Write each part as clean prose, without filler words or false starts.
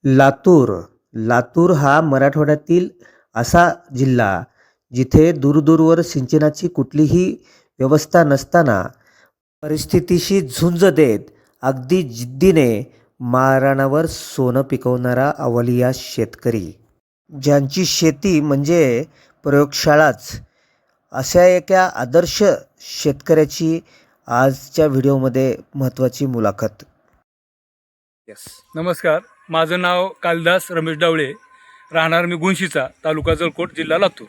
लातूर. लातूर हा मराठवाड्यातील असा जिल्हा जिथे दूरदूरवर सिंचनाची कुठलीही व्यवस्था नसताना परिस्थितीशी झुंज देत अगदी जिद्दीने माळरानावर सोनं पिकवणारा अवलिया शेतकरी, ज्यांची शेती म्हणजे प्रयोगशाळाच, अशा एका आदर्श शेतकऱ्याची आजच्या व्हिडिओमध्ये महत्त्वाची मुलाखत. येस, नमस्कार. माझं नाव कालिदास रमेश डावळे, राहणार मी गुंशीचा, तालुका जळकोट, जिल्हा लातूर.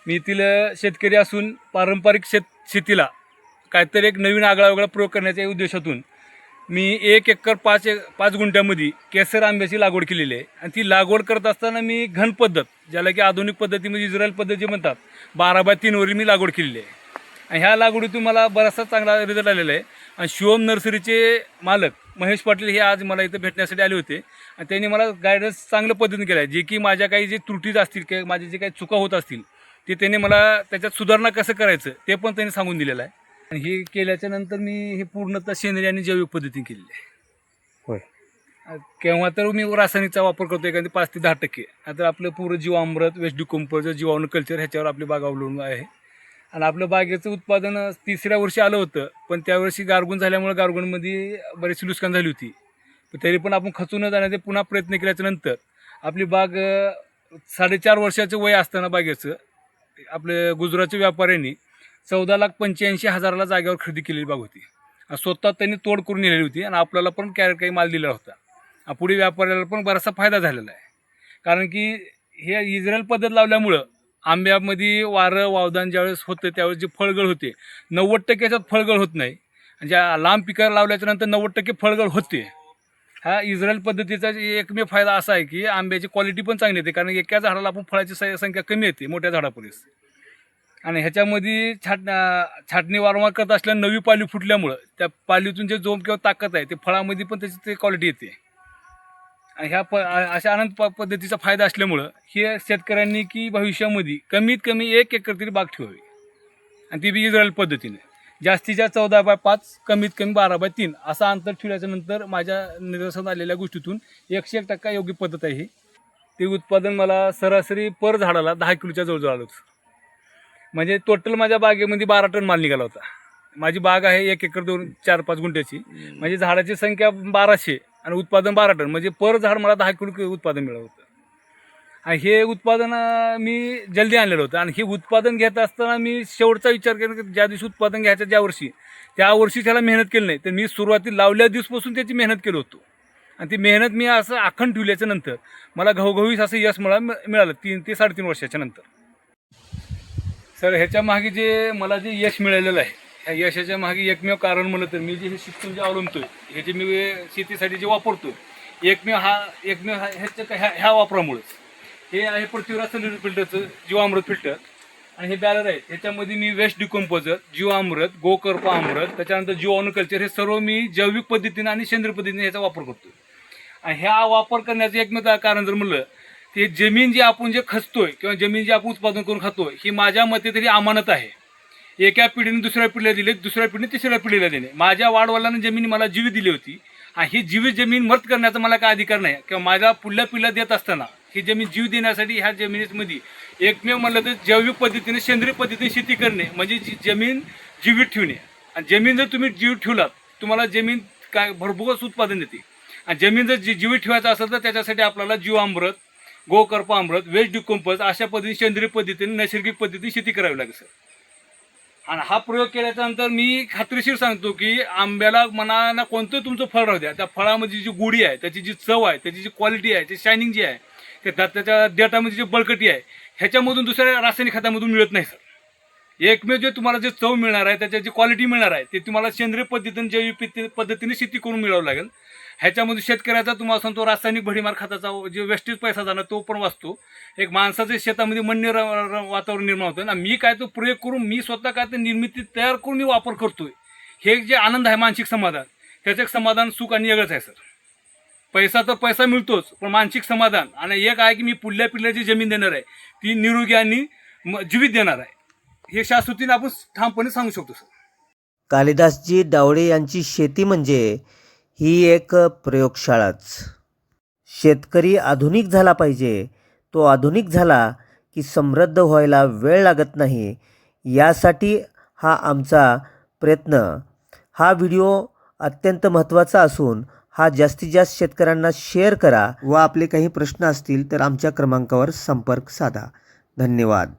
मी येथील शेतकरी असून पारंपरिक शेतीला काहीतरी एक नवीन आगळावेगळा प्रयोग करण्याच्या उद्देशातून मी 1 एकर 5 गुंठ्यामध्ये केसर आंब्याची लागवड केलेली आहे. आणि ती लागवड करत असताना मी घन पद्धत, ज्याला की आधुनिक पद्धतीमध्ये इस्रायल पद्धती म्हणतात, 12x3 मी लागवड केलेली आहे. आणि ह्या लागवडीतून मला बराचसा चांगला रिझल्ट आलेला आहे. आणि शिवम नर्सरीचे मालक महेश पाटील हे आज मला इथं भेटण्यासाठी आले होते. आणि त्यांनी मला गायडन्स चांगल्या पद्धतीने केला आहे. जे की माझ्या काही जे त्रुटी असतील किंवा माझे जे काही चुका होत असतील ते त्यांनी मला त्याच्यात सुधारणा कसं करायचं ते पण त्यांनी सांगून दिलेलं आहे. आणि हे केल्याच्या नंतर मी हे पूर्णतः सेंद्रिय आणि जैविक पद्धतीने केलेलं आहे. होय. केव्हा तर मी रासायनिकचा वापर करतो एखादी 5 ते 10%. आता आपलं पूर्ण जीवामृत, वेस्ट डिकंपोज, जीवाणू कल्चर ह्याच्यावर आपली बाग अवलंबून आहे. आणि आपलं बागेचं उत्पादन 3ऱ्या वर्षी आलं होतं, पण त्यावर्षी गारगून झाल्यामुळे गारगूनमध्ये बरीचशी नुकसान झाली होती. तरी पण आपण खचून न जाण्याचे पुन्हा प्रयत्न केल्याच्या नंतर आपली बाग 4.5 वर्षाचं वय असताना बागेचं आपल्या गुजरातच्या व्यापाऱ्यांनी 14,85,000ला जागेवर खरेदी केलेली बाग होती. स्वतः त्यांनी तोड करून नेलेली होती आणि आपल्याला पण काही माल दिला होता. पुढे व्यापाऱ्याला पण बराचसा फायदा झालेला आहे. कारण की हे इस्रायल पद्धत लावल्यामुळं आंब्यामध्ये वारं वावदान ज्यावेळेस होतं त्यावेळेस जे फळगळ होते 90% याच्यात फळगळ होत नाही. आणि ज्या लांब पिकाला लावल्याच्या नंतर 90% फळगळ होते. हा इस्रायल पद्धतीचा एकमेव फायदा असा आहे की आंब्याची क्वालिटी पण चांगली येते, कारण एका झाडाला आपण फळाची संख्या कमी येते मोठ्या झाडापर्यंत. आणि ह्याच्यामध्ये छाटणी वारंवार करत असल्यानं नवी पाली फुटल्यामुळं त्या पालीतून जे जोम किंवा ताकद आहे ते फळामध्ये पण त्याची ते क्वालिटी येते. आणि ह्या अशा आनंद पद्धतीचा फायदा असल्यामुळं हे शेतकऱ्यांनी की भविष्यामध्ये कमीत कमी 1 एकर तरी बाग ठेवावी. आणि ती बी इस्रायल पद्धतीने जास्तीच्या 14x5 कमीत कमी 12x3 असा अंतर ठेवल्याच्या नंतर माझ्या निदर्शनात आलेल्या गोष्टीतून 101% योग्य पद्धत आहे ही. ते उत्पादन मला सरासरी पर झाडाला 10 किलोच्या जवळजवळ आलं होतं. म्हणजे टोटल माझ्या बागेमध्ये 12 टन माल निघाला होता. माझी बाग आहे 1 एकर 4-5 गुंठ्याची, म्हणजे झाडाची संख्या 1200 आणि उत्पादन 12 टन, म्हणजे पर झाड मला 10 किलो उत्पादन मिळालं होतं. आणि हे उत्पादन मी जल्दी आणलेलं होतं. आणि हे उत्पादन घेत असताना मी शेवटचा विचार केला की ज्या दिवशी उत्पादन घ्यायचं त्या वर्षी त्याला मेहनत केली नाही, तर मी सुरुवातीला लावल्या दिवसपासून त्याची मेहनत केली होतो. आणि ती मेहनत मी असं आखण ठेवल्याच्या नंतर मला घवघवीस असं यश मिळालं 3 ते 3.5 वर्षाच्या नंतर. सर, ह्याच्या मागे मला जे यश मिळालेलं आहे, ह्या यशाच्या मागे एकमेव कारण म्हणलं तर मी जे हे शिक्षण जे अवलंबतोय, हे जे मी शेतीसाठी जे वापरतोय, ह्या वापरामुळेच. हे आहे पृथ्वीराज सल्युलर फिल्टरचं जीवामृत फिल्टर. आणि हे बॅलर आहे, त्याच्यामध्ये मी वेस्ट डिकंपोजर, जीवामृत, गोकर्प अमृत, त्याच्यानंतर जीवाणू कल्चर, हे सर्व मी जैविक पद्धतीने आणि सेंद्रिय पद्धतीने ह्याचा वापर करतो. आणि ह्या वापर करण्याचं एकमेव कारण जर म्हणलं ते जमीन जी आपण जे खचतोय किंवा जमीन जी आपण उत्पादन करून खातोय, ही माझ्या मते तरी अमानत आहे. एका पिढीने दुसऱ्या पिढीला दिले, दुसऱ्या पिढीने तिसऱ्या पिढीला दिले. माझ्या वाडवडिलांनी जमीन मला जीवित दिली होती. आणि ही जीवित जमीन मर्त करण्याचा मला काय अधिकार नाही, किंवा माझ्या पुढल्या पिढीला देत असताना ही जमीन जीव देण्यासाठी ह्या जमिनीमध्ये एकमेव म्हणलं तर जैविक पद्धतीने सेंद्रिय पद्धतीने शेती करणे म्हणजे जमीन जीवित ठेवणे. आणि जमीन जर तुम्ही जीवित ठेवलात, तुम्हाला जमीन काय भरपूरच उत्पादन देते. आणि जमीन जर जीवित ठेवायचं असेल तर त्याच्यासाठी आपल्याला जीवामृत, गोकर्प अमृत, वेस्ट डिकंपोज अशा पद्धतीने सेंद्रिय पद्धतीने नैसर्गिक पद्धतीने शेती करावी लागेल सर. आणि हा प्रयोग केल्याच्या नंतर मी खात्रीशीर सांगतो की आंब्याला मनाला कोणतं तुमचं फळ राहू द्या, त्या फळामध्ये जी गोडी आहे, त्याची जी चव आहे, त्याची जी क्वालिटी आहे, त्याची शायनिंग जी आहे, त्याच्या देठामध्ये जी बळकटी आहे, ह्याच्यामधून दुसऱ्या रासायनिक खतामधून मिळत नाही सर. एकमेव जे तुम्हाला जे चव मिळणार आहे, त्याची जी क्वालिटी मिळणार आहे, ते तुम्हाला सेंद्रिय पद्धतीने जैविक पद्धतीने शेती करून मिळावं लागेल. ह्याच्यामध्ये शेतकऱ्याचा तुम्हाला सांगतो रासायनिक भडीमार खताचा जे वेस्टेज पैसा जाणार तो पण वाचतो. एक माणसाच्या शेतामध्ये मन्य वातावरण निर्माण होतं ना. मी काय तो प्रयोग करून मी स्वतः काय ते निर्मिती तयार करून मी वापर करतोय. हे जे आनंद आहे, मानसिक समाधान, त्याचं एक समाधान सुख आणि वेगळंच आहे सर. पैसा तर पैसा मिळतोच, पण मानसिक समाधान. आणि एक आहे की मी पुढल्या पिढीला जी जमीन देणार आहे ती निरोगी आणि जीवित देणार आहे, हे शाश्वतीने आपण ठामपणे सांगू शकतो सर. कालिदासजी डावळे यांची शेती म्हणजे ही एक प्रयोगशाळाच. शेतकरी आधुनिक झाला पाहिजे. तो आधुनिक झाला की समृद्ध व्हायला वेळ लागत नाही. यासाठी हा आमचा प्रयत्न. हा व्हिडिओ अत्यंत महत्त्वाचा असून हा जास्तीत जास्त शेतकऱ्यांना शेअर करा व आपले काही प्रश्न असतील तर आमच्या क्रमांकावर संपर्क साधा. धन्यवाद.